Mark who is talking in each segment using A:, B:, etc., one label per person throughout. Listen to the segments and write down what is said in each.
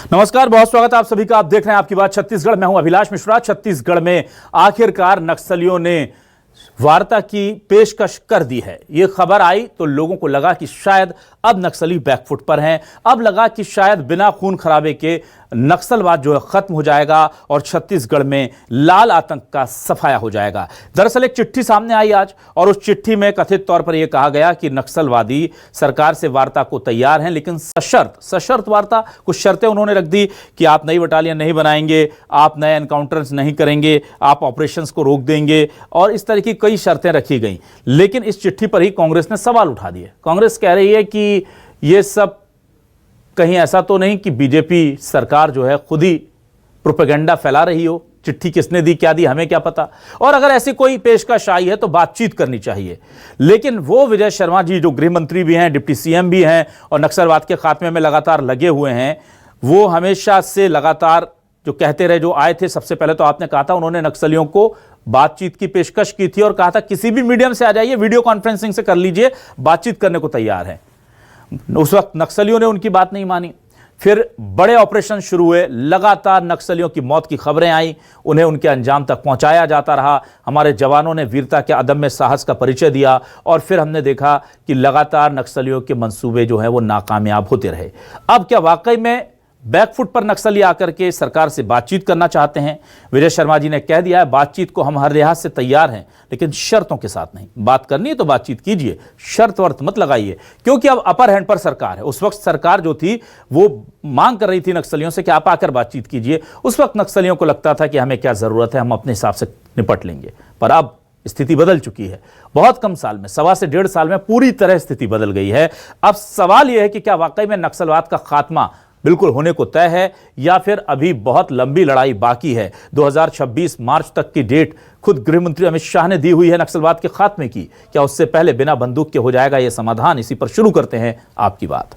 A: नमस्कार, बहुत स्वागत है आप सभी का। आप देख रहे हैं आपकी बात छत्तीसगढ़। मैं हूं अभिलाष मिश्रा। छत्तीसगढ़ में आखिरकार नक्सलियों ने वार्ता की पेशकश कर दी है। यह खबर आई तो लोगों को लगा कि शायद अब नक्सली बैकफुट पर हैं। अब लगा कि शायद बिना खून खराबे के नक्सलवाद जो है खत्म हो जाएगा और छत्तीसगढ़ में लाल आतंक का सफाया हो जाएगा। दरअसल एक चिट्ठी सामने आई आज और उस चिट्ठी में कथित तौर पर यह कहा गया कि नक्सलवादी सरकार से वार्ता को तैयार हैं, लेकिन सशर्त वार्ता। कुछ शर्तें उन्होंने रख दी कि आप नई बटालियन नहीं बनाएंगे, आप नए एनकाउंटर्स नहीं करेंगे, आप ऑपरेशंस को रोक देंगे और इस तरह की कई शर्तें रखी गई। लेकिन इस चिट्ठी पर ही कांग्रेस ने सवाल उठा दिए। कांग्रेस कह रही है कि यह सब कहीं ऐसा तो नहीं कि बीजेपी सरकार जो है खुद ही प्रोपेगेंडा फैला रही हो। चिट्ठी किसने दी, क्या दी, हमें क्या पता। और अगर ऐसी कोई पेशकश आई है तो बातचीत करनी चाहिए। लेकिन वो विजय शर्मा जी जो गृह मंत्री भी हैं, डिप्टी सीएम भी हैं और नक्सलवाद के खात्मे में लगातार लगे हुए हैं, वो हमेशा से लगातार जो कहते रहे, जो आए थे सबसे पहले तो आपने कहा था उन्होंने नक्सलियों को बातचीत की पेशकश की थी और कहा था किसी भी मीडियम से आ जाइए, वीडियो कॉन्फ्रेंसिंग से कर लीजिए, बातचीत करने को तैयार है। उस वक्त नक्सलियों ने उनकी बात नहीं मानी। फिर बड़े ऑपरेशन शुरू हुए, लगातार नक्सलियों की मौत की खबरें आई, उन्हें उनके अंजाम तक पहुंचाया जाता रहा। हमारे जवानों ने वीरता के अदम्य साहस का परिचय दिया और फिर हमने देखा कि लगातार नक्सलियों के मंसूबे जो हैं वो नाकामयाब होते रहे। अब क्या वाकई में बैकफुट पर नक्सली आकर के सरकार से बातचीत करना चाहते हैं? विजय शर्मा जी ने कह दिया है बातचीत को हम हर लिहाज से तैयार हैं, लेकिन शर्तों के साथ नहीं। बात करनी है तो बातचीत कीजिए, शर्त वर्त मत लगाइए, क्योंकि अब अपर हैंड पर सरकार है। उस वक्त सरकार जो थी वो मांग कर रही थी नक्सलियों से कि आप आकर बातचीत कीजिए। उस वक्त नक्सलियों को लगता था कि हमें क्या जरूरत है, हम अपने हिसाब से निपट लेंगे। पर अब स्थिति बदल चुकी है। बहुत कम साल में, 1.25 से 1.5 साल में पूरी तरह स्थिति बदल गई है। अब सवाल यह है कि क्या वाकई में नक्सलवाद का खात्मा बिल्कुल होने को तय है या फिर अभी बहुत लंबी लड़ाई बाकी है। 2026 मार्च तक की डेट खुद गृह मंत्री अमित शाह ने दी हुई है नक्सलवाद के खात्मे की। क्या उससे पहले बिना बंदूक के हो जाएगा यह समाधान? इसी पर शुरू करते हैं आपकी बात।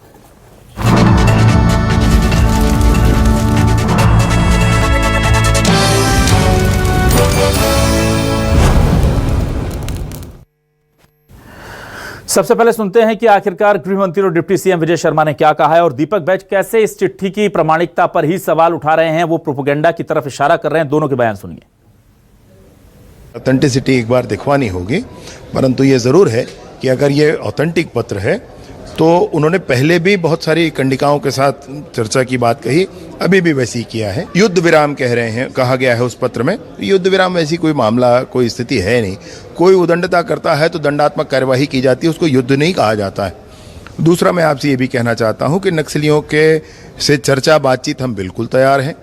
A: सबसे पहले सुनते हैं कि आखिरकार गृह मंत्री और डिप्टी सीएम विजय शर्मा ने क्या कहा है और दीपक बैज कैसे इस चिट्ठी की प्रामाणिकता पर ही सवाल उठा रहे हैं, वो प्रोपेगेंडा की तरफ इशारा कर रहे हैं। दोनों के बयान सुनिए।
B: ऑथेंटिसिटी एक बार दिखवानी होगी, परंतु ये जरूर है कि अगर ये ऑथेंटिक पत्र है तो उन्होंने पहले भी बहुत सारी कंडिकाओं के साथ चर्चा की बात कही, अभी भी वैसी किया है। युद्ध विराम कह रहे हैं, कहा गया है उस पत्र में। युद्ध विराम वैसी कोई मामला, कोई स्थिति है नहीं। कोई उदंडता करता है तो दंडात्मक कार्यवाही की जाती है, उसको युद्ध नहीं कहा जाता है। दूसरा, मैं आपसे ये भी कहना चाहता हूँ कि नक्सलियों के से चर्चा बातचीत हम बिल्कुल तैयार हैं।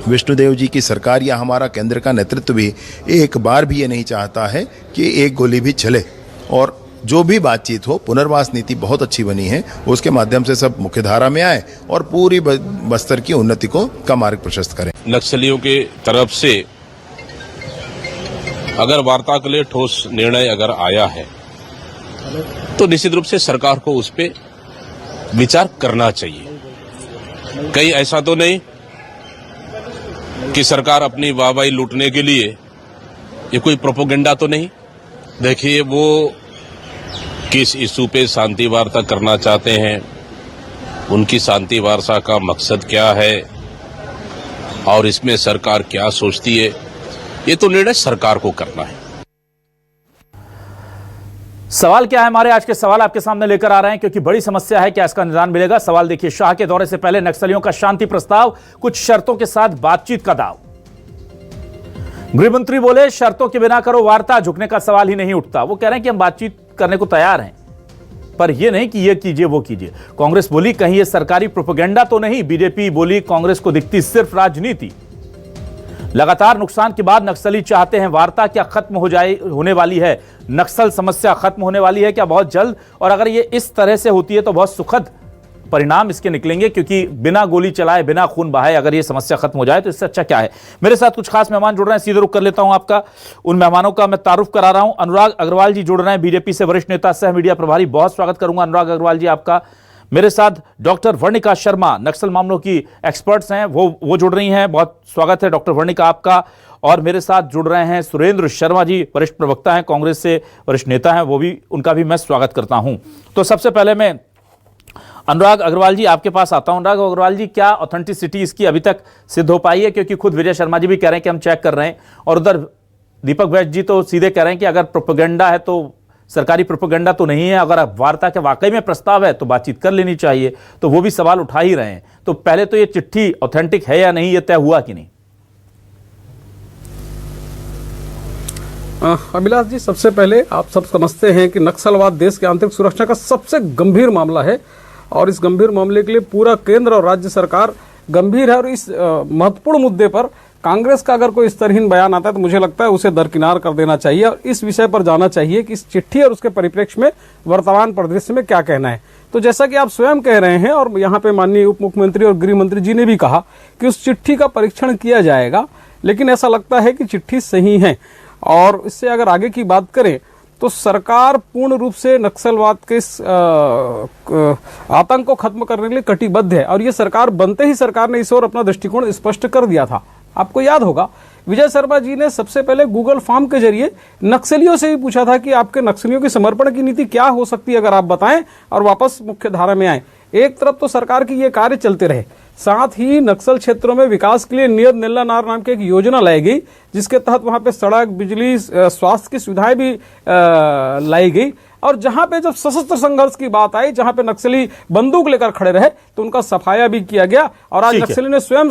B: विष्णुदेव जी की सरकार या हमारा केंद्र का नेतृत्व भी एक बार भी ये नहीं चाहता है कि एक गोली भी चले। और जो भी बातचीत हो, पुनर्वास नीति बहुत अच्छी बनी है, उसके माध्यम से सब मुख्यधारा में आए और पूरी बस्तर की उन्नति का मार्ग प्रशस्त करें।
C: नक्सलियों के तरफ से अगर वार्ता के लिए ठोस निर्णय अगर आया है तो निश्चित रूप से सरकार को उस पर विचार करना चाहिए। कहीं ऐसा तो नहीं कि सरकार अपनी वाहवाही लूटने के लिए, ये कोई प्रोपेगेंडा तो नहीं। देखिए, वो किस इशू पे शांति वार्ता करना चाहते हैं, उनकी शांति वार्ता का मकसद क्या है और इसमें सरकार क्या सोचती है, ये तो निर्णय सरकार को करना है।
A: सवाल क्या है? हमारे आज के सवाल आपके सामने लेकर आ रहे हैं क्योंकि बड़ी समस्या है, क्या इसका निदान मिलेगा? सवाल देखिए, शाह के दौरे से पहले नक्सलियों का शांति प्रस्ताव, कुछ शर्तों के साथ बातचीत का दाव। गृहमंत्री बोले शर्तों के बिना करो वार्ता, झुकने का सवाल ही नहीं उठता। वो कह रहे हैं कि हम बातचीत करने को तैयार हैं, पर यह नहीं कि ये कीजिए वो कीजिए। कांग्रेस बोली कहीं ये सरकारी प्रोपेगेंडा तो नहीं। बीजेपी बोली कांग्रेस को दिखती सिर्फ राजनीति। लगातार नुकसान के बाद नक्सली चाहते हैं वार्ता। क्या खत्म होने वाली है नक्सल समस्या? खत्म होने वाली है क्या बहुत जल्द? और अगर ये इस तरह से होती है तो बहुत सुखद परिणाम इसके निकलेंगे, क्योंकि बिना गोली चलाए, बिना खून बहाए अगर ये समस्या खत्म हो जाए तो इससे अच्छा क्या है। मेरे साथ कुछ खास मेहमान जुड़ रहे हैं, सीधे रुख कर लेता हूं आपका। उन मेहमानों का मैं तारुफ करा रहा हूं। अनुराग अग्रवाल जी जुड़ रहे हैं, बीजेपी से वरिष्ठ नेता, सह मीडिया प्रभारी। बहुत स्वागत करूंगा अनुराग अग्रवाल जी आपका। मेरे साथ डॉक्टर वर्णिका शर्मा, नक्सल मामलों की एक्सपर्ट्स हैं, वो जुड़ रही हैं। बहुत स्वागत है डॉक्टर वर्णिका आपका। और मेरे साथ जुड़ रहे हैं सुरेंद्र शर्मा जी, वरिष्ठ प्रवक्ता हैं, कांग्रेस से वरिष्ठ नेता हैं, उनका भी मैं स्वागत करता हूं। तो सबसे पहले मैं अनुराग अग्रवाल जी आपके पास आता हूं। अनुराग अग्रवाल जी, क्या ऑथेंटिसिटी इसकी अभी तक सिद्ध हो पाई है? क्योंकि खुद विजय शर्मा जी भी कह रहे हैं कि हम चेक कर रहे हैं, और उधर दीपक वैश्य जी तो सीधे कह रहे हैं कि अगर प्रोपेगेंडा है तो सरकारी प्रोपेगेंडा तो नहीं है, अगर वार्ता के वाकई में प्रस्ताव है तो बातचीत कर लेनी चाहिए। तो वो भी सवाल उठा ही रहे हैं। तो पहले तो ये चिट्ठी ऑथेंटिक है या नहीं, ये तय हुआ कि नहीं?
D: अभिलाष जी, सबसे पहले आप सब समझते हैं कि नक्सलवाद देश की आंतरिक सुरक्षा का सबसे गंभीर मामला है, और इस गंभीर मामले के लिए पूरा केंद्र और राज्य सरकार गंभीर है। और इस महत्वपूर्ण मुद्दे पर कांग्रेस का अगर कोई स्तरहीन बयान आता है तो मुझे लगता है उसे दरकिनार कर देना चाहिए, और इस विषय पर जाना चाहिए कि इस चिट्ठी और उसके परिप्रेक्ष्य में वर्तमान परिदृश्य में क्या कहना है। तो जैसा कि आप स्वयं कह रहे हैं, और यहाँ पे माननीय उप मुख्यमंत्री और गृह मंत्री जी ने भी कहा कि उस चिट्ठी का परीक्षण किया जाएगा, लेकिन ऐसा लगता है कि चिट्ठी सही है। और इससे अगर आगे की बात करें तो सरकार पूर्ण रूप से नक्सलवाद के आतंक को खत्म करने के लिए कटिबद्ध है, और ये सरकार बनते ही सरकार ने इस ओर अपना दृष्टिकोण स्पष्ट कर दिया था। आपको याद होगा विजय शर्मा जी ने सबसे पहले गूगल फॉर्म के जरिए नक्सलियों से भी पूछा था कि आपके नक्सलियों की समर्पण की नीति क्या हो सकती है, अगर आप बताएं और वापस मुख्य धारा में आए। एक तरफ तो सरकार की ये कार्य चलते रहे, साथ ही नक्सल क्षेत्रों में विकास के लिए नियत नेल्ला नार नाम की एक योजना लाई गई, जिसके तहत वहां पे सड़क, बिजली, स्वास्थ्य की सुविधाएं भी लाई गई। और जहां पे जब सशस्त्र संघर्ष की बात आई, जहां पे नक्सली बंदूक लेकर खड़े रहे, तो उनका सफाया भी किया गया। और आज नक्सली ने स्वयं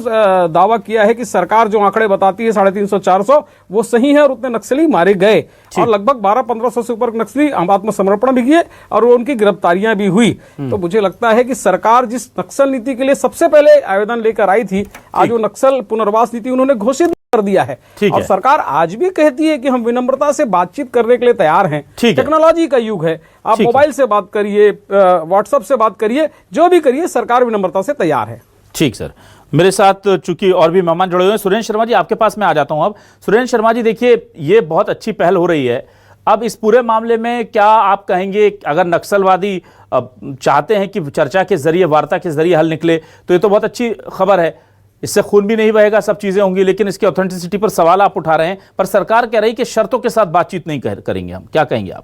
D: दावा किया है कि सरकार जो आंकड़े बताती है 350-400 वो सही है, और उतने नक्सली मारे गए, और लगभग 1200-1500 से ऊपर नक्सली आत्मसमर्पण भी किए, और उनकी गिरफ्तारियां भी हुई। तो मुझे लगता है कि सरकार जिस नक्सल नीति के लिए सबसे पहले आवेदन लेकर आई थी, आज वो नक्सल पुनर्वास नीति उन्होंने घोषित कर दिया है। और सरकार आज भी कहती है कि हम विनम्रता से बातचीत करने के लिए तैयार हैं। टेक्नोलॉजी का युग है, आप मोबाइल से बात करिए, व्हाट्सएप से बात करिए, जो भी करिए, सरकार विनम्रता से तैयार है।
A: ठीक सर, मेरे साथ चूंकि और भी मेहमान जुड़े हुए हैं, सुरेंद्र शर्मा जी आपके पास मैं आ जाता हूं। अब सुरेंद्र शर्मा जी, देखिए ये बहुत अच्छी पहल हो रही है। अब इस पूरे मामले में क्या आप कहेंगे, अगर नक्सलवादी चाहते हैं कि चर्चा के जरिए, वार्ता के जरिए हल निकले, तो ये तो बहुत अच्छी खबर है, इससे खून भी नहीं बहेगा, सब चीजें होंगी, लेकिन इसकी ऑथेंटिसिटी पर सवाल आप उठा रहे हैं। पर सरकार कह रही कि शर्तों के साथ बातचीत नहीं करेंगे हम, क्या कहेंगे आप?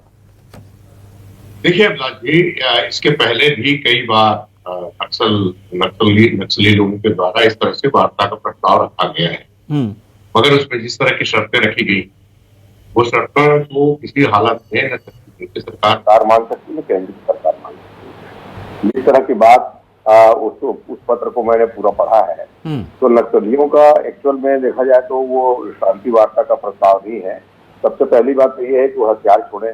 E: देखिए अभिलाष जी, इसके पहले भी कई बार नक्सली लोगों के द्वारा इस तरह से वार्ता का प्रस्ताव रखा गया है, मगर उसमें जिस तरह की शर्तें रखी गई, वो शर्तों को किसी हालत में न सरकार मान सकती है, केंद्र की सरकार मान सकती है। इस तरह की बात उस पत्र को मैंने पूरा पढ़ा है। तो नक्सलियों का एक्चुअल में देखा जाए तो वो शांति वार्ता का प्रस्ताव नहीं है। सबसे पहली बात तो ये है कि वो हथियार छोड़ें,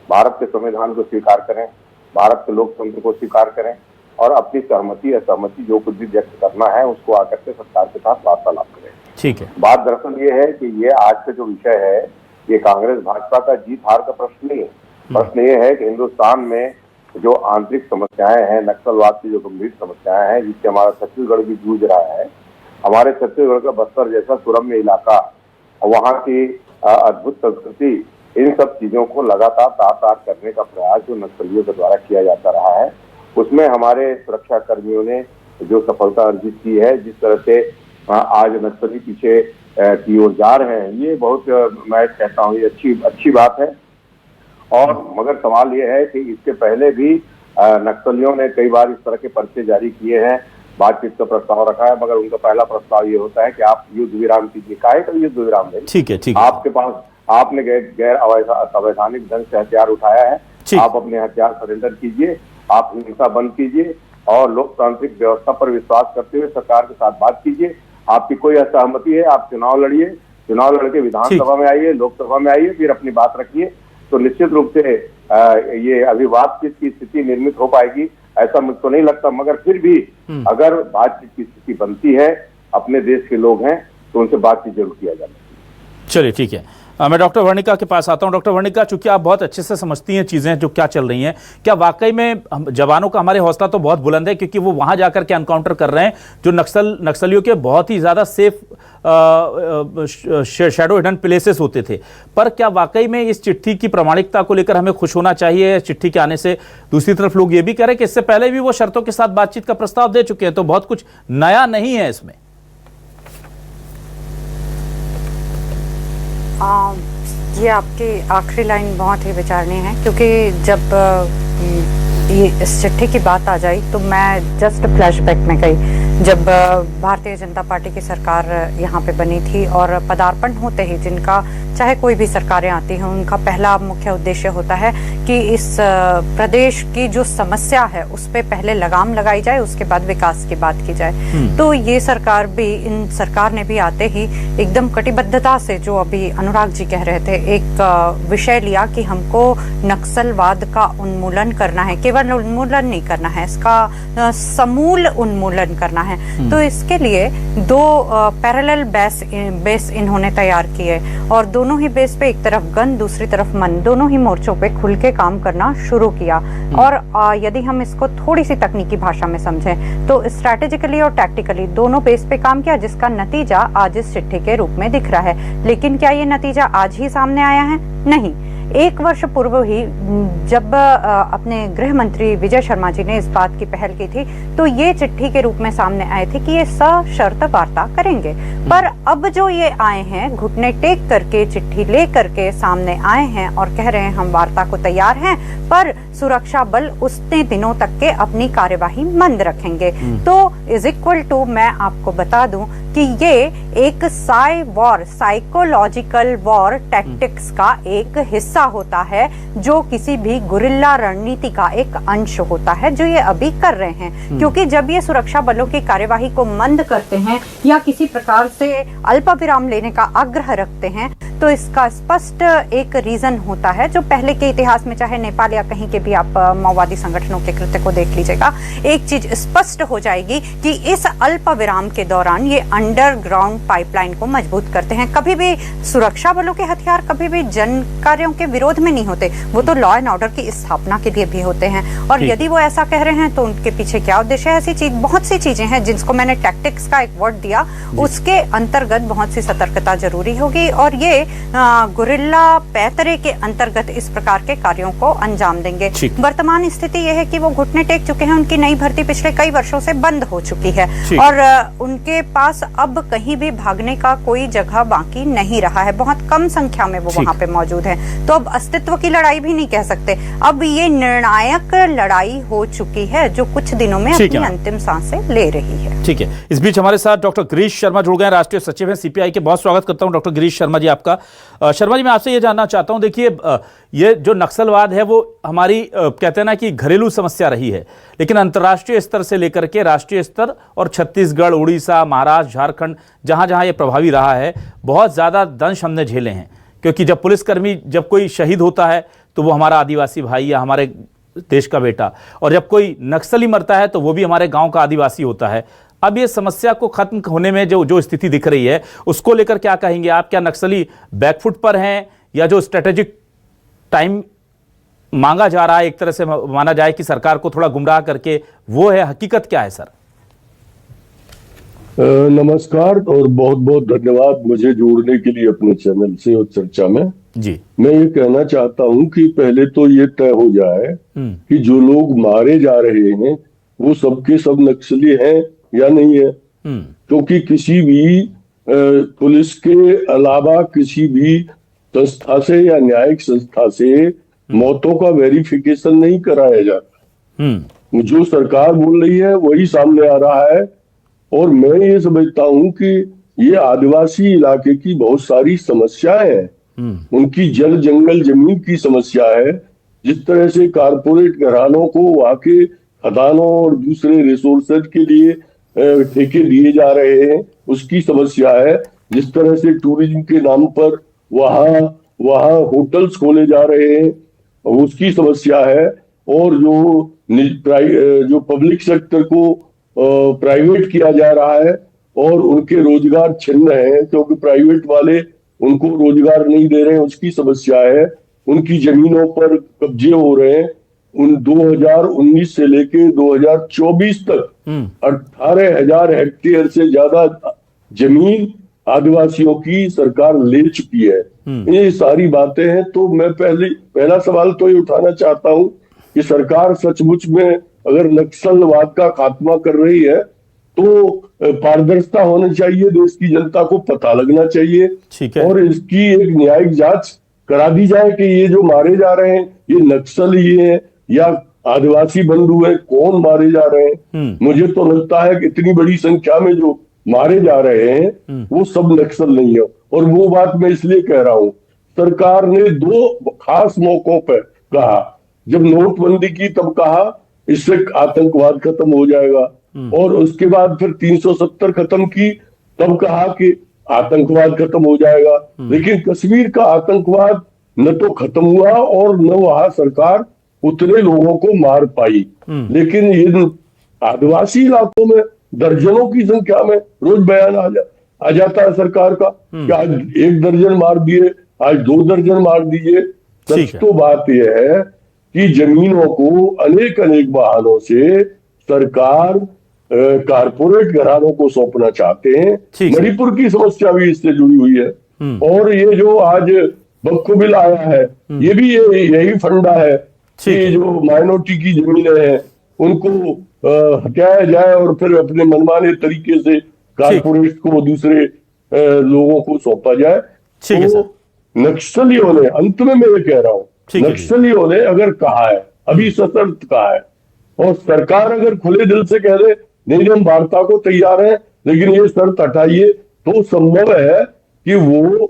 E: भारत के संविधान को स्वीकार करें, भारत के लोकतंत्र को स्वीकार करें, और अपनी सहमति असहमति जो कुछ भी व्यक्त करना है उसको आकर के सरकार के साथ वार्तालाप करें।
A: ठीक है।
E: बात दरअसल ये है कि ये आज का जो विषय है, ये कांग्रेस भाजपा का जीत हार का प्रश्न नहीं है। प्रश्न ये है कि हिंदुस्तान में जो आंतरिक समस्याएं हैं, नक्सलवाद की जो गंभीर समस्याएं हैं, जिससे हमारा छत्तीसगढ़ भी जूझ रहा है, हमारे छत्तीसगढ़ का बस्तर जैसा सुरम्य इलाका, वहाँ की अद्भुत संस्कृति, इन सब चीजों को लगातार तार करने का प्रयास जो नक्सलियों के द्वारा किया जाता रहा है, उसमें हमारे सुरक्षा कर्मियों ने जो सफलता अर्जित की है, जिस तरह से आज नक्सली पीछे की ओर जा रहे हैं, ये बहुत, मैं कहता हूँ ये अच्छी बात है। और मगर सवाल ये है कि इसके पहले भी नक्सलियों ने कई बार इस तरह के पर्चे जारी किए हैं, बातचीत का प्रस्ताव रखा है, मगर उनका पहला प्रस्ताव ये होता है कि आप युद्ध विराम कीजिए। काहे का युद्ध विराम नहीं,
A: ठीक है, ठीक है।
E: आपके पास, आपने गैर अवैधानिक ढंग से हथियार उठाया है, आप अपने हथियार सरेंडर कीजिए, आप हिंसा बंद कीजिए, और लोकतांत्रिक व्यवस्था पर विश्वास करते हुए सरकार के साथ बात कीजिए। आपकी कोई असहमति है, आप चुनाव लड़िए, चुनाव लड़के विधानसभा में आइए, लोकसभा में आइए, फिर अपनी बात रखिए। तो निश्चित रूप से ये अभी बातचीत की स्थिति निर्मित हो पाएगी ऐसा मुझको नहीं लगता, मगर फिर भी अगर बातचीत की स्थिति बनती है, अपने देश के लोग हैं, तो उनसे बातचीत जरूर किया जाना चाहिए।
A: चलिए ठीक है, मैं डॉक्टर वर्णिका के पास आता हूं। डॉक्टर वर्णिका, चूंकि आप बहुत अच्छे से समझती हैं चीज़ें जो क्या चल रही हैं, क्या वाकई में जवानों का हमारे हौसला तो बहुत बुलंद है, क्योंकि वो वहां जाकर के एनकाउंटर कर रहे हैं जो नक्सलियों के बहुत ही ज़्यादा सेफ शैडो हिडन प्लेसेस होते थे। पर क्या वाकई में इस चिट्ठी की प्रामाणिकता को लेकर हमें खुश होना चाहिए चिट्ठी के आने से? दूसरी तरफ लोग ये भी कह रहे हैं कि इससे पहले भी वो शर्तों के साथ बातचीत का प्रस्ताव दे चुके हैं, तो बहुत कुछ नया नहीं है इसमें।
F: ये आपकी आखिरी लाइन बहुत ही विचारणीय है, क्योंकि जब इस चिट्ठी की बात आ जाई तो मैं जस्ट फ्लैशबैक में गई जब भारतीय जनता पार्टी की सरकार यहाँ पे बनी थी और पदार्पण होते ही जिनका चाहे कोई भी सरकारें आती हैं उनका पहला मुख्य उद्देश्य होता है कि इस प्रदेश की जो समस्या है उस पे पहले लगाम लगाई जाए, उसके बाद विकास की बात की जाए। तो ये सरकार भी, इन सरकार ने भी आते ही एकदम कटिबद्धता से, जो अभी अनुराग जी कह रहे थे, एक विषय लिया कि हमको नक्सलवाद का उन्मूलन करना है। केवल उन्मूलन नहीं करना है, इसका समूल उन्मूलन करना है। तो इसके लिए दो पैरेलल बेस इन्होंने तैयार किए और दोनों ही बेस पे, एक तरफ गन दूसरी तरफ मन, दोनों ही मोर्चों पे खुल के काम करना शुरू किया। और यदि हम इसको थोड़ी सी तकनीकी भाषा में समझें तो स्ट्रैटेजिकली और टैक्टिकली दोनों बेस पे काम किया, जिसका नतीजा आज इस चिट्ठी के रूप में दिख रहा है। लेकिन क्या ये नतीजा आज ही सामने आया है? नहीं। एक वर्ष पूर्व ही जब अपने गृह मंत्री विजय शर्मा जी ने इस बात की पहल की थी तो ये चिट्ठी के रूप में सामने आए थे कि ये सशर्त वार्ता करेंगे। पर अब जो ये आए हैं, घुटने टेक करके चिट्ठी ले करके सामने आए हैं और कह रहे हैं हम वार्ता को तैयार हैं, पर सुरक्षा बल उतने दिनों तक के अपनी कार्यवाही मंद रखेंगे। तो इज इक्वल टू, मैं आपको बता दूं कि ये एक साइकोलॉजिकल वॉर टैक्टिक्स का एक हिस्सा होता है, जो किसी भी गुरिल्ला रणनीति का एक अंश होता है, जो ये अभी कर रहे हैं। क्योंकि जब ये सुरक्षा बलों की कार्यवाही को मंद करते हैं या किसी प्रकार से अल्प विराम लेने का आग्रह रखते हैं तो इसका स्पष्ट एक रीजन होता है, जो पहले के इतिहास में चाहे नेपाल या कहीं के भी आप माओवादी संगठनों के कृत्य को देख लीजिएगा, एक चीज स्पष्ट हो जाएगी कि इस अल्प विराम के दौरान ये अंडरग्राउंड पाइपलाइन को मजबूत करते हैं। कभी भी सुरक्षा बलों के हथियार कभी भी जन कार्यों के विरोध में नहीं होते, वो तो लॉ एंड ऑर्डर की स्थापना के लिए भी होते हैं। और यदि वो ऐसा कह रहे हैं तो उनके पीछे क्या उद्देश्य है? ऐसी चीज, बहुत सी चीजें हैं जिनको मैंने टैक्टिक्स का एक वर्ड दिया, उसके अंतर्गत बहुत सी सतर्कता जरूरी होगी और ये गुरिल्ला पैतरे के अंतर्गत इस प्रकार के कार्यों को अंजाम देंगे। वर्तमान स्थिति यह है कि वो घुटने टेक चुके हैं, उनकी नई भर्ती पिछले कई वर्षों से बंद हो चुकी है और उनके पास अब कहीं भी भागने का कोई जगह बाकी नहीं रहा है। बहुत कम संख्या में वो वहां पे मौजूद है। तो अब अस्तित्व की लड़ाई भी नहीं कह सकते, अब ये निर्णायक लड़ाई हो चुकी है जो कुछ दिनों में अपनी अंतिम सांसें ले रही है।
A: ठीक है, इस बीच हमारे साथ डॉक्टर गिरीश शर्मा जुड़ गए, राष्ट्रीय सचिव हैं सीपीआई के। बहुत स्वागत करता हूं डॉक्टर गिरीश शर्मा जी आपका। शर्मा जी, मैं आपसे ये जानना चाहता हूं, देखिए ये जो नक्सलवाद है वो हमारी कहते हैं ना कि घरेलू समस्या रही है, लेकिन अंतर्राष्ट्रीय स्तर से लेकर के राष्ट्रीय स्तर और छत्तीसगढ़, उड़ीसा, महाराष्ट्र, झारखंड, जहां जहां ये प्रभावी रहा है, बहुत ज्यादा दंश हमने झेले हैं। क्योंकि जब पुलिसकर्मी, जब कोई शहीद होता है तो वो हमारा आदिवासी भाई या हमारे देश का बेटा, और जब कोई नक्सली मरता है तो वो भी हमारे गांव का आदिवासी होता है। अब ये समस्या को खत्म होने में जो स्थिति दिख रही है, उसको लेकर क्या कहेंगे आप? क्या नक्सली बैकफुट पर हैं या जो स्ट्रेटेजिक टाइम मांगा जा रहा है, एक तरह से माना जाए कि सरकार को थोड़ा गुमराह करके, वो है? हकीकत क्या है सर?
G: नमस्कार और बहुत बहुत धन्यवाद मुझे जोड़ने के लिए अपने चैनल से और चर्चा में
A: जी।
G: मैं ये कहना चाहता हूं कि पहले तो ये तय हो जाए कि जो लोग मारे जा रहे हैं वो सबके सब नक्सली हैं या नहीं है। क्योंकि किसी भी पुलिस के अलावा किसी भी संस्था से या न्यायिक संस्था से मौतों का वेरिफिकेशन नहीं कराया जाता। जो सरकार बोल रही है वही सामने आ रहा है। और मैं ये समझता हूं कि ये आदिवासी इलाके की बहुत सारी समस्याएं हैं, उनकी जल जंगल जमीन की समस्या है। जिस तरह से कारपोरेट घरानों को वहां के खदानों और दूसरे रिसोर्सेज के लिए ठेके दिए जा रहे हैं, उसकी समस्या है। जिस तरह से टूरिज्म के नाम पर वहां होटल्स खोले जा रहे हैं, उसकी समस्या है। और जो पब्लिक सेक्टर को प्राइवेट किया जा रहा है और उनके रोजगार छिन्न हैं क्योंकि प्राइवेट वाले उनको रोजगार नहीं दे रहे हैं, उसकी समस्या है। उनकी जमीनों पर कब्जे हो रहे हैं। उन 2019 से लेके 2024 तक 18,000 हेक्टेयर से ज्यादा जमीन आदिवासियों की सरकार ले चुकी है। ये सारी बातें हैं। तो मैं पहला सवाल तो ये उठाना चाहता हूं कि सरकार सचमुच में अगर नक्सलवाद का खात्मा कर रही है तो पारदर्शिता होनी चाहिए, देश की जनता को पता लगना चाहिए और इसकी एक न्यायिक जांच करा दी जाए कि ये जो मारे जा रहे हैं ये नक्सली हैं या आदिवासी बंधु हैं, कौन मारे जा रहे हैं? मुझे तो लगता है कि इतनी बड़ी संख्या में जो मारे जा रहे हैं वो सब नक्सल नहीं है। और वो बात मैं इसलिए कह रहा हूं, सरकार ने 2 खास मौकों पर कहा। जब नोटबंदी की तब कहा इससे आतंकवाद खत्म हो जाएगा, और उसके बाद फिर 370 खत्म की तब कहा कि आतंकवाद खत्म हो जाएगा। लेकिन कश्मीर का आतंकवाद न तो खत्म हुआ और न वहां सरकार उतने लोगों को मार पाई। लेकिन इन आदिवासी इलाकों में दर्जनों की संख्या में रोज बयान आ जाता है सरकार का कि आज 1 दर्जन मार दिए, आज 2 दर्जन मार दिए। सच तो बात यह है कि जमीनों को अनेक बहानों से सरकार कारपोरेट घरानों को सौंपना चाहते हैं। मणिपुर की समस्या भी इससे जुड़ी हुई है। और ये जो आज बक्को बिल आया है, ये भी यही फंडा है कि जो माइनॉरिटी की जमीनें हैं उनको हटाया जाए और फिर अपने मनमाने तरीके से कारपोरेट को दूसरे लोगों को सौंपा जाए। तो नक्सलियों ने, अंत में मैं ये कह रहा हूं, नक्सलियों ने अगर कहा है, अभी सशर्त कहा है, और सरकार अगर खुले दिल से कह दे नहीं हम वार्ता को तैयार हैं लेकिन ये शर्त हटाइए, तो संभव है कि वो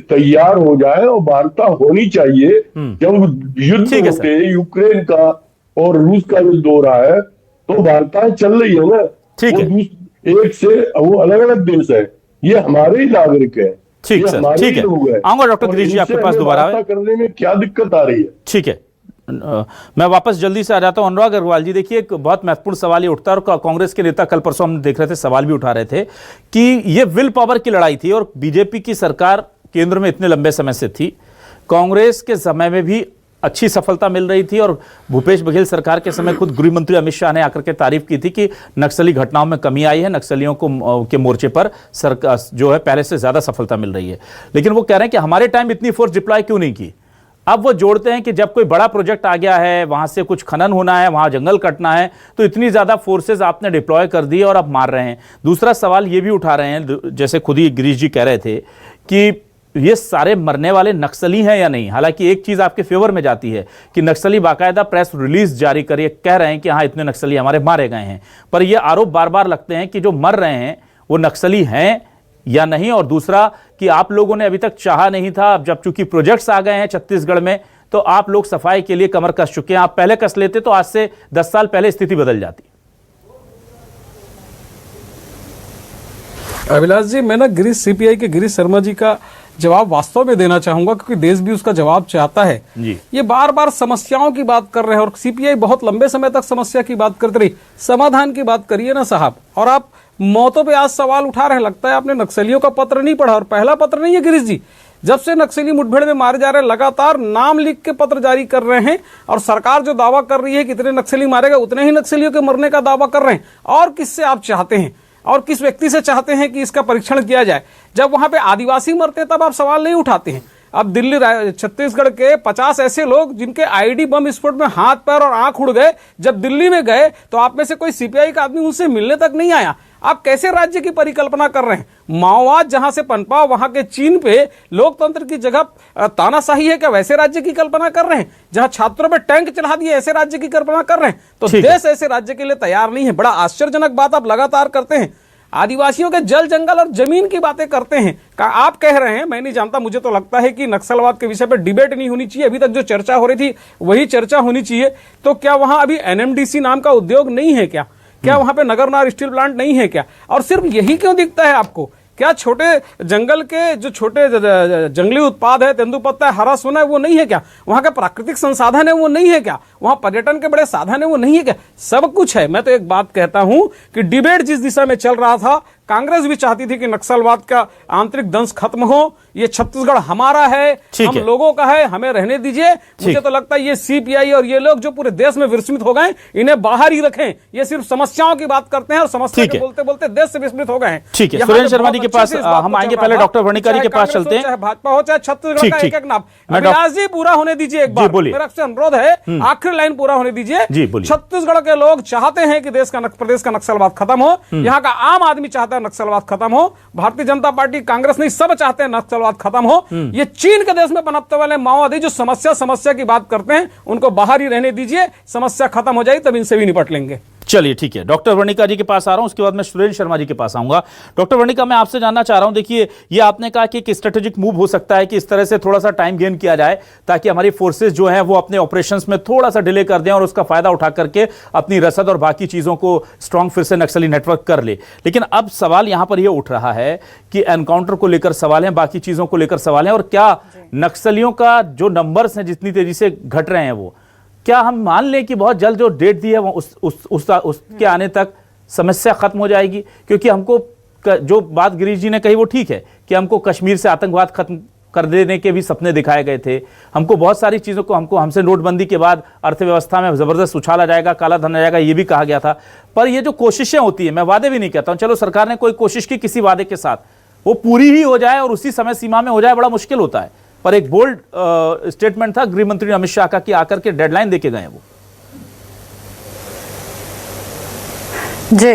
G: तैयार हो जाए और वार्ता होनी चाहिए। जब युद्ध होते यूक्रेन का और रूस का युद्ध हो रहा है तो वार्ताएं चल रही है ना। एक से वो अलग अलग देश है, ये हमारे ही नागरिक है,
A: ठीक सर, ठीक है। आऊंगा डॉक्टर गिरीश जी आपके पास दोबारा।
G: करने में क्या दिक्कत आ रही है?
A: ठीक है, मैं वापस जल्दी से आ जाता हूं। अनुराग अग्रवाल जी, देखिए एक बहुत महत्वपूर्ण सवाल ये उठता है और कांग्रेस के नेता कल परसों हम देख रहे थे सवाल भी उठा रहे थे कि ये विल पावर की लड़ाई थी और बीजेपी की सरकार केंद्र में इतने लंबे समय से थी, कांग्रेस के समय में भी अच्छी सफलता मिल रही थी और भूपेश बघेल सरकार के समय खुद गृह मंत्री अमित शाह ने आकर के तारीफ की थी कि नक्सली घटनाओं में कमी आई है, नक्सलियों को के मोर्चे पर सरकार जो है पहले से ज्यादा सफलता मिल रही है। लेकिन वो कह रहे हैं कि हमारे टाइम इतनी फोर्स डिप्लॉय क्यों नहीं की। अब वो जोड़ते हैं कि जब कोई बड़ा प्रोजेक्ट आ गया है, वहां से कुछ खनन होना है, वहां जंगल कटना है, तो इतनी ज्यादा फोर्सेस आपने डिप्लॉय कर दी और अब मार रहे हैं। दूसरा सवाल ये भी उठा रहे हैं, जैसे खुद ही गिरीश जी कह रहे थे कि ये सारे मरने वाले नक्सली हैं या नहीं। हालांकि एक चीज आपके फेवर में जाती है कि नक्सली बाकायदा प्रेस रिलीज जारी करिए कह रहे हैं कि हाँ इतने नक्सली हमारे मारे गए हैं, पर ये आरोप बार बार लगते हैं कि जो मर रहे हैं वो नक्सली हैं या नहीं। और दूसरा कि आप लोगों ने अभी तक चाहा नहीं था, अब जब चूंकि प्रोजेक्ट्स आ गए हैं छत्तीसगढ़ में तो आप लोग सफाई के लिए कमर कस चुके हैं। आप पहले कस लेते तो आज से 10 साल पहले स्थिति बदल जाती।
D: अभिलाष जी, मैं ना गिरीश सीपीआई के गिरीश शर्मा जी का जवाब वास्तव में देना चाहूंगा क्योंकि देश भी उसका जवाब चाहता है
A: जी।
D: ये बार बार समस्याओं की बात कर रहे हैं और सीपीआई बहुत लंबे समय तक समस्या की बात करती रही, समाधान की बात करिए ना साहब। और आप मौतों पे आज सवाल उठा रहे हैं, लगता है आपने नक्सलियों का पत्र नहीं पढ़ा। और पहला पत्र नहीं है गिरीश जी, जब से नक्सली मुठभेड़ में मारे जा रहे हैं लगातार नाम लिख के पत्र जारी कर रहे हैं और सरकार जो दावा कर रही है कि इतने नक्सली मारे गए उतने ही नक्सलियों के मरने का दावा कर रहे हैं। और किससे आप चाहते हैं और किस व्यक्ति से चाहते हैं कि इसका परीक्षण किया जाए? जब वहां पे आदिवासी मरते हैं तब आप सवाल नहीं उठाते हैं। अब दिल्ली छत्तीसगढ़ के 50 ऐसे लोग जिनके आईडी बम विस्फोट में हाथ पैर और आंख उड़ गए, जब दिल्ली में गए तो आप में से कोई सीपीआई का आदमी उनसे मिलने तक नहीं आया। आप कैसे राज्य की परिकल्पना कर रहे हैं? माओवाद जहां से पनपा वहां के चीन पे लोकतंत्र की जगह तानाशाही है क्या, वैसे राज्य की कल्पना कर रहे हैं? जहां छात्रों पे टैंक चढ़ा दिए ऐसे राज्य की कल्पना कर रहे हैं? तो देश ऐसे राज्य के लिए तैयार नहीं है। बड़ा आश्चर्यजनक बात आप लगातार करते हैं। आदिवासियों के जल जंगल और जमीन की बातें करते हैं। आप कह रहे हैं, मैं नहीं जानता, मुझे तो लगता है कि नक्सलवाद के विषय पर डिबेट नहीं होनी चाहिए। अभी तक जो चर्चा हो रही थी वही चर्चा होनी चाहिए। तो क्या वहां अभी एनएमडीसी नाम का उद्योग नहीं है क्या? क्या वहां पे नगरनार स्टील प्लांट नहीं है क्या? और सिर्फ यही क्यों दिखता है आपको? क्या छोटे जंगल के जो छोटे जंगली उत्पाद है, तेंदुपत्ता है, हरा सोना है, वो नहीं है क्या? वहां के प्राकृतिक संसाधन है वो नहीं है क्या? वहां पर्यटन के बड़े साधन है वो नहीं है क्या? सब कुछ है। मैं तो एक बात कहता हूं कि डिबेट जिस दिशा में चल रहा था, कांग्रेस भी चाहती थी कि नक्सलवाद का आंतरिक दंश खत्म हो। ये छत्तीसगढ़ हमारा है, हम लोगों का है, हमें रहने दीजिए। मुझे तो लगता है ये सीपीआई और ये लोग जो पूरे देश में विस्मित हो गए, इन्हें बाहर ही रखें। ये सिर्फ समस्याओं की बात करते हैं और समस्या के बोलते बोलते देश से विस्मित हो गए हैं।
A: ठीक है, सुरेंद्र शर्मा जी के पास हम आएंगे, पहले डॉक्टर वर्णिकारी के पास चलते हैं।
D: चाहे भाजपा हो चाहे छत्तीसगढ़ का एक एक नाम। अभिलाष जी पूरा होने दीजिए एक बार, मेरा आपसे अनुरोध है, आखिरी लाइन पूरा होने दीजिए। छत्तीसगढ़ के लोग चाहते हैं कि प्रदेश का नक्सलवाद खत्म हो। यहाँ का आम आदमी चाहता है चाहता है नक्सलवाद खत्म हो, भारतीय जनता पार्टी, कांग्रेस नहीं, सब चाहते हैं नक्सलवाद खत्म हो। ये चीन के देश में पनपते वाले माओवादी जो समस्या की बात करते हैं, उनको बाहर ही रहने दीजिए, समस्या खत्म हो जाएगी तब इनसे भी निपट लेंगे।
A: चलिए ठीक है, डॉक्टर वर्णिका जी के पास आ रहा हूं, उसके बाद मैं सुरेंद्र शर्मा जी के पास आऊंगा। डॉक्टर वर्णिका, मैं आपसे जानना चाह रहा हूं, देखिए ये आपने कहा कि एक स्ट्रेटेजिक मूव हो सकता है कि इस तरह से थोड़ा सा टाइम गेन किया जाए ताकि हमारी फोर्सेस जो हैं वो अपने ऑपरेशंस में थोड़ा सा डिले कर दें और उसका फायदा उठा करके अपनी रसद और बाकी चीजों को स्ट्रांग फिर से नक्सली नेटवर्क कर ले। लेकिन अब सवाल यहां पर यह उठ रहा है कि एनकाउंटर को लेकर सवाल है, बाकी चीजों को लेकर सवाल है, और क्या नक्सलियों का जो नंबर्स हैं जितनी तेजी से घट रहे हैं, वो क्या हम मान लें कि बहुत जल्द जो डेट दी है वो उसके आने तक समस्या खत्म हो जाएगी? क्योंकि हमको जो बात गिरीश जी ने कही वो ठीक है कि हमको कश्मीर से आतंकवाद खत्म कर देने के भी सपने दिखाए गए थे, हमको बहुत सारी चीज़ों को हमसे नोटबंदी के बाद अर्थव्यवस्था में ज़बरदस्त उछाला जाएगा, काला धन आ जाएगा, ये भी कहा गया था। पर ये जो कोशिशें होती है, मैं वादे भी नहीं कहता हूँ, चलो सरकार ने कोई कोशिश की किसी वादे के साथ, वो पूरी ही हो जाए और उसी समय सीमा में हो जाए, बड़ा मुश्किल होता है। पर एक बोल्ड स्टेटमेंट था गृह मंत्री अमित शाह का कि आकर के डेडलाइन देके गए वो।
F: जी,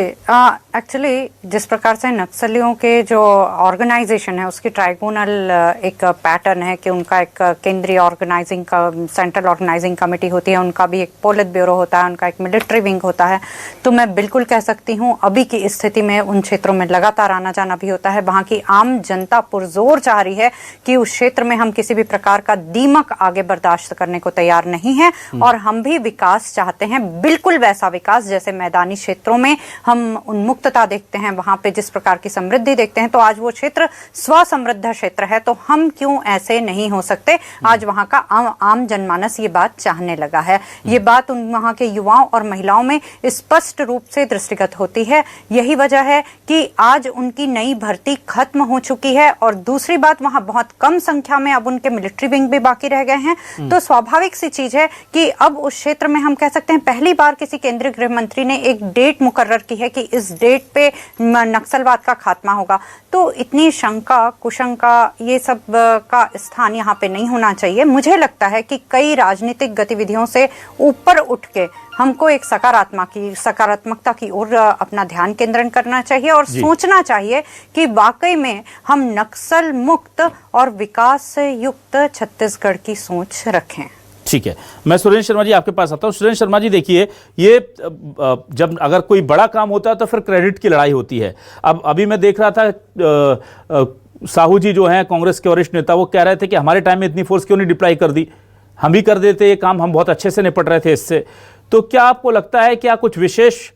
F: एक्चुअली जिस प्रकार से नक्सलियों के जो ऑर्गेनाइजेशन है उसकी ट्राइब्यूनल एक पैटर्न है कि उनका एक केंद्रीय ऑर्गेनाइजिंग का सेंट्रल ऑर्गेनाइजिंग कमेटी होती है, उनका भी एक पोलित ब्यूरो होता है, उनका एक मिलिट्री विंग होता है। तो मैं बिल्कुल कह सकती हूँ अभी की स्थिति में उन क्षेत्रों में लगातार आना जाना भी होता है। वहाँ की आम जनता पुरजोर चाह रही है कि उस क्षेत्र में हम किसी भी प्रकार का दीमक आगे बर्दाश्त करने को तैयार नहीं है और हम भी विकास चाहते हैं, बिल्कुल वैसा विकास जैसे मैदानी क्षेत्रों में हम उन्मुक्तता देखते हैं, वहां पे जिस प्रकार की समृद्धि देखते हैं। तो आज वो क्षेत्र स्वसमृद्ध क्षेत्र है, तो हम क्यों ऐसे नहीं हो सकते? आज वहां का आम जनमानस ये बात चाहने लगा है। ये बात उन वहां के युवाओं और महिलाओं में स्पष्ट रूप से दृष्टिगत होती है। यही वजह है कि आज उनकी नई भर्ती खत्म हो चुकी है और दूसरी बात, वहां बहुत कम संख्या में अब उनके मिलिट्री विंग भी बाकी रह गए हैं। तो स्वाभाविक सी चीज है कि अब उस क्षेत्र में हम कह सकते हैं पहली बार किसी केंद्रीय गृह मंत्री ने एक डेट मुकर्रर की है कि इस डेट पे नक्सलवाद का खात्मा होगा। तो इतनी शंका कुशंका ये सब का स्थान यहाँ पे नहीं होना चाहिए। मुझे लगता है कि कई राजनीतिक गतिविधियों से ऊपर उठ के हमको एक सकारात्मकता की ओर अपना ध्यान केंद्रित करना चाहिए और सोचना चाहिए कि वाकई में हम नक्सल मुक्त और विकास युक्त छत्तीसगढ़ की सोच रखें।
A: ठीक है, मैं सुरेंद्र शर्मा जी आपके पास आता हूं। सुरेंद्र शर्मा जी, देखिए ये जब अगर कोई बड़ा काम होता है तो फिर क्रेडिट की लड़ाई होती है। अब अभी मैं देख रहा था साहू जी जो हैं कांग्रेस के वरिष्ठ नेता, वो कह रहे थे कि हमारे टाइम में इतनी फोर्स क्यों नहीं डिप्लॉय कर दी, हम ही कर देते ये काम, हम बहुत अच्छे से निपट रहे थे इससे। तो क्या आपको लगता है क्या कुछ विशेष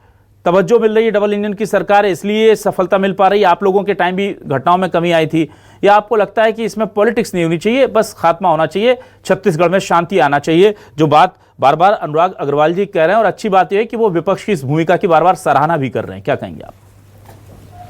A: तवज्जो मिल रही है डबल इंजन की सरकार है इसलिए सफलता मिल पा रही है? आप लोगों के टाइम भी घटनाओं में कमी आई थी, या आपको लगता है कि इसमें पॉलिटिक्स नहीं होनी चाहिए, बस खात्मा होना चाहिए, छत्तीसगढ़ में शांति आना चाहिए, जो बात बार बार अनुराग अग्रवाल जी कह रहे हैं? और अच्छी बात यह है कि वो विपक्ष की इस भूमिका की बार बार सराहना भी कर रहे हैं, क्या कहेंगे आप?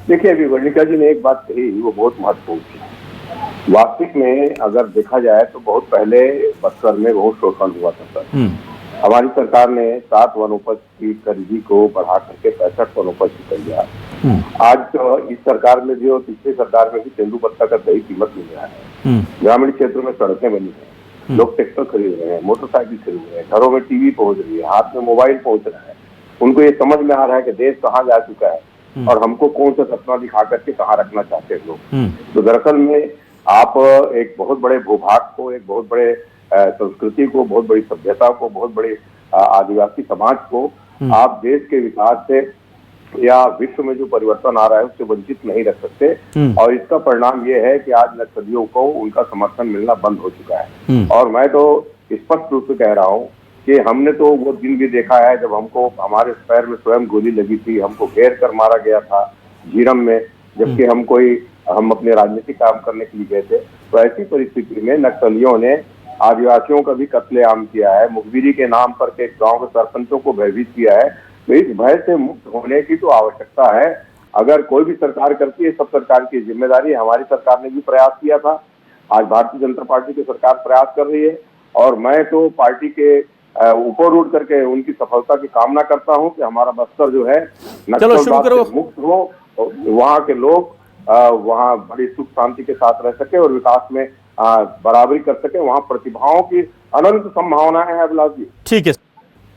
E: देखिए, अभी वर्णिका जी ने एक बात कही, वो बहुत महत्वपूर्ण थी। वास्तविक में अगर देखा जाए तो बहुत पहले बस्तर में बहुत शोषण हुआ था सर। हमारी सरकार ने 7 वनोपज की खरीदी को बढ़ा करके 65 वनोपज कर दिया। आज तो इस सरकार में भी और पिछले सरकार में भी तेंदुपत्ता का सही कीमत मिल रहा है। ग्रामीण क्षेत्रों में सड़कें बनी है, लोग ट्रैक्टर खरीद रहे हैं, मोटरसाइकिल खरीद रहे हैं, घरों में टीवी पहुंच रही है, हाथ में मोबाइल पहुंच रहा है। उनको ये समझ में आ रहा है कि देश कहाँ जा चुका है और हमको कौन सा सपना दिखा करके कहाँ रखना चाहते हैं लोग। तो दरअसल में आप एक बहुत बड़े भूभाग को, एक बहुत बड़े संस्कृति को, बहुत बड़ी सभ्यता को, बहुत बड़े आदिवासी समाज को आप देश के विकास से या विश्व में जो परिवर्तन आ रहा है उससे वंचित नहीं रख सकते। और इसका परिणाम ये है कि आज नक्सलियों को उनका समर्थन मिलना बंद हो चुका है। और मैं तो स्पष्ट रूप से कह रहा हूँ कि हमने तो वो दिन भी देखा है जब हमको हमारे पैर में स्वयं गोली लगी थी, हमको घेर कर मारा गया था झीरम में, जबकि हम अपने राजनीतिक काम करने के लिए गए थे। तो ऐसी परिस्थिति में नक्सलियों ने आदिवासियों का भी कत्लेआम किया है, मुखबिरी के नाम पर के गांव के सरपंचों को भयभीत किया है। तो इस भय से मुक्त होने की तो आवश्यकता है। अगर कोई भी सरकार करती है, सब सरकार की जिम्मेदारी है। हमारी सरकार ने भी प्रयास किया था, आज भारतीय जनता पार्टी की सरकार प्रयास कर रही है और मैं तो पार्टी के ऊपर उठ करके उनकी सफलता की कामना करता हूं कि हमारा बस्तर जो है नक्सलवाद से मुक्त हो, वहाँ के लोग वहाँ बड़ी सुख शांति के साथ रह सके और विकास में बराबरी कर सके। वहाँ प्रतिभाओं की अनंत संभावनाएं हैं अभिलाष जी।
A: ठीक है,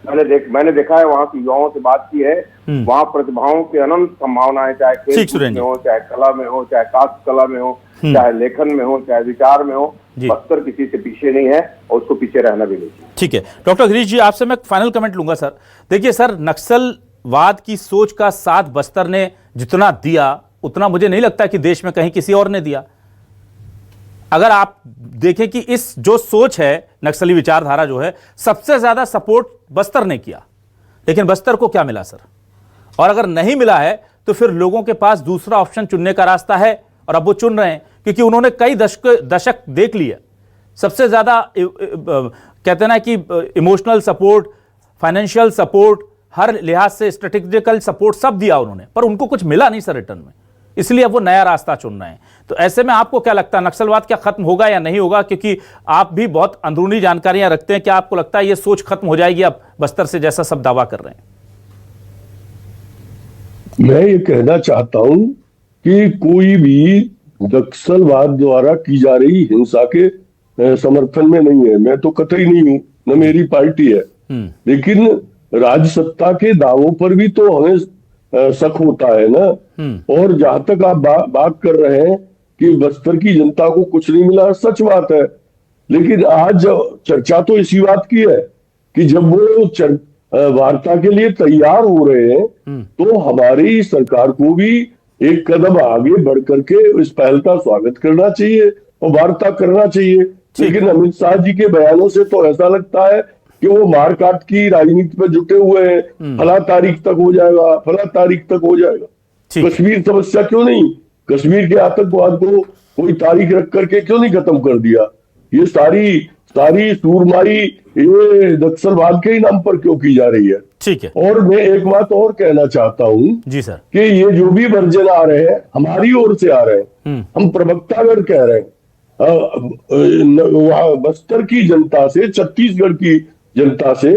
E: मैंने देखा है, वहाँ के युवाओं से बात की है, वहाँ प्रतिभाओं की अनंत संभावनाएं, चाहे खेल में हो, चाहे कला में हो, चाहे काष्ठ कला में हो, चाहे लेखन में हो, चाहे विचार में हो। बस्तर किसी से पीछे नहीं है और उसको पीछे रहना भी नहीं चाहिए।
A: ठीक है डॉक्टर गिरीश जी, आपसे मैं फाइनल कमेंट लूंगा सर। देखिए सर, नक्सलवाद की सोच का साथ बस्तर ने जितना दिया उतना मुझे नहीं लगता कि देश में कहीं किसी और ने दिया। अगर आप देखें कि इस जो सोच है, नक्सली विचारधारा जो है, सबसे ज्यादा सपोर्ट बस्तर ने किया, लेकिन बस्तर को क्या मिला सर? और अगर नहीं मिला है तो फिर लोगों के पास दूसरा ऑप्शन चुनने का रास्ता है, और अब वो चुन रहे हैं क्योंकि उन्होंने कई दशक देख लिए। सबसे ज्यादा कहते हैं ना कि इमोशनल सपोर्ट, फाइनेंशियल सपोर्ट, हर लिहाज से स्ट्रेटेजिकल सपोर्ट सब दिया उन्होंने, पर उनको कुछ मिला नहीं सर रिटर्न में, इसलिए अब वो नया रास्ता चुन रहे हैं। तो ऐसे में आपको क्या लगता है, नक्सलवाद क्या खत्म होगा या नहीं होगा? क्योंकि आप भी बहुत अंदरूनी जानकारियां रखते हैं, क्या आपको लगता है ये सोच खत्म हो जाएगी अब बस्तर से, जैसा सब दावा कर रहे हैं?
G: मैं ये कहना चाहता हूं कि कोई भी नक्सलवाद द्वारा की जा रही हिंसा के समर्थन में नहीं है। मैं तो कतई नहीं हूं, न मेरी पार्टी है, लेकिन राज सत्ता के दावों पर भी तो हमें शक होता है ना। और जहां तक आप बात कर रहे हैं कि बस्तर की जनता को कुछ नहीं मिला, सच बात है, लेकिन आज चर्चा तो इसी बात की है कि जब वो वार्ता के लिए तैयार हो रहे हैं तो हमारी सरकार को भी एक कदम आगे बढ़ करके इस पहल का स्वागत करना चाहिए और वार्ता करना चाहिए। लेकिन अमित शाह जी के बयानों से तो ऐसा लगता है कि वो मारकाट की राजनीति पर जुटे हुए हैं। फला तारीख तक हो जाएगा, फला तारीख तक हो जाएगा। कश्मीर समस्या क्यों नहीं, कश्मीर के आतंकवाद को कोई तारीख रख करके क्यों नहीं खत्म कर दिया? ये सारी सूरमाई ये नक्सलवाद के ही नाम पर क्यों की जा रही है?
A: ठीक है।
G: और मैं एक बात और कहना चाहता हूं
A: जी सर,
G: कि ये जो भी वर्जन आ रहे हैं हमारी ओर से आ रहे हैं, हम प्रवक्तागण कह रहे हैं, बस्तर की जनता से, छत्तीसगढ़ की जनता से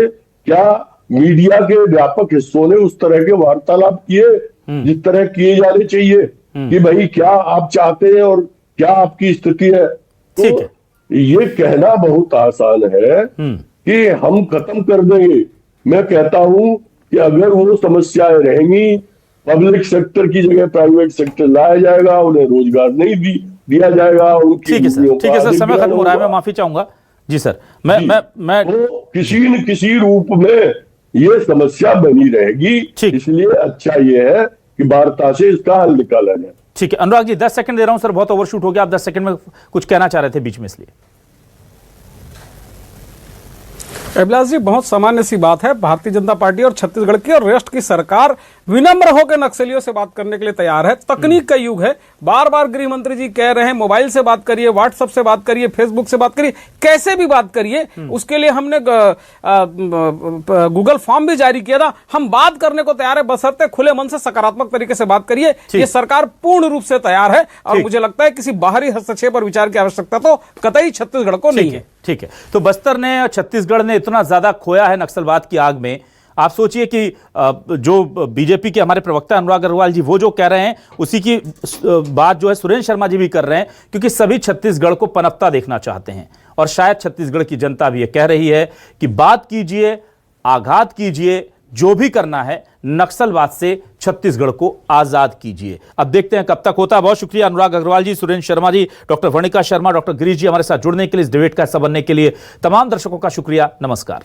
G: क्या मीडिया के व्यापक हिस्सों ने उस तरह के वार्तालाप किए जिस तरह किए जाने चाहिए कि भाई क्या आप चाहते हैं और क्या आपकी स्थिति है? तो ये कहना बहुत आसान है कि हम खत्म कर देंगे। मैं कहता हूं कि अगर वो समस्याएं रहेंगी, पब्लिक सेक्टर की जगह प्राइवेट सेक्टर लाया जाएगा, उन्हें रोजगार नहीं दिया जाएगा, उनकी
A: ठीक है सर, समय खत्म हो रहा है, मैं माफी चाहूंगा। जी सर, मैं
G: तो किसी न किसी रूप में ये समस्या बनी रहेगी, इसलिए अच्छा ये है कि वार्ता से इसका हल निकाला जाए।
A: ठीक है अनुराग जी, 10 सेकंड दे रहा हूं सर, बहुत ओवरशूट हो गया, आप 10 सेकंड में कुछ कहना चाह रहे थे बीच में, इसलिए।
D: अभिलाष जी, बहुत सामान्य सी बात है, भारतीय जनता पार्टी और छत्तीसगढ़ की और राष्ट्र की सरकार विनम्र होकर नक्सलियों से बात करने के लिए तैयार है। तकनीक का युग है, बार बार गृह मंत्री जी कह रहे हैं मोबाइल से बात करिए, व्हाट्सएप से बात करिए, फेसबुक से बात करिए, कैसे भी बात करिए। उसके लिए हमने गूगल फॉर्म भी जारी किया था। हम बात करने को तैयार है, बशर्ते खुले मन से सकारात्मक तरीके से बात करिए। ये सरकार पूर्ण रूप से तैयार है और मुझे लगता है किसी बाहरी हस्तक्षेप और विचार की आवश्यकता तो कतई छत्तीसगढ़ को नहीं है।
A: ठीक है, तो बस्तर ने और छत्तीसगढ़ ने इतना ज्यादा खोया है नक्सलवाद की आग में। आप सोचिए कि जो बीजेपी के हमारे प्रवक्ता अनुराग अग्रवाल जी वो जो कह रहे हैं उसी की बात जो है सुरेंद्र शर्मा जी भी कर रहे हैं, क्योंकि सभी छत्तीसगढ़ को पनपता देखना चाहते हैं। और शायद छत्तीसगढ़ की जनता भी ये कह रही है कि बात कीजिए, आघात कीजिए, जो भी करना है, नक्सलवाद से छत्तीसगढ़ को आजाद कीजिए। अब देखते हैं कब तक होता है। बहुत शुक्रिया अनुराग अग्रवाल जी, सुरेंद्र शर्मा जी, डॉक्टर वर्णिका शर्मा, डॉक्टर गिरीश जी हमारे साथ जुड़ने के लिए, इस डिबेट का हिस्सा बनने के लिए। तमाम दर्शकों का शुक्रिया, नमस्कार।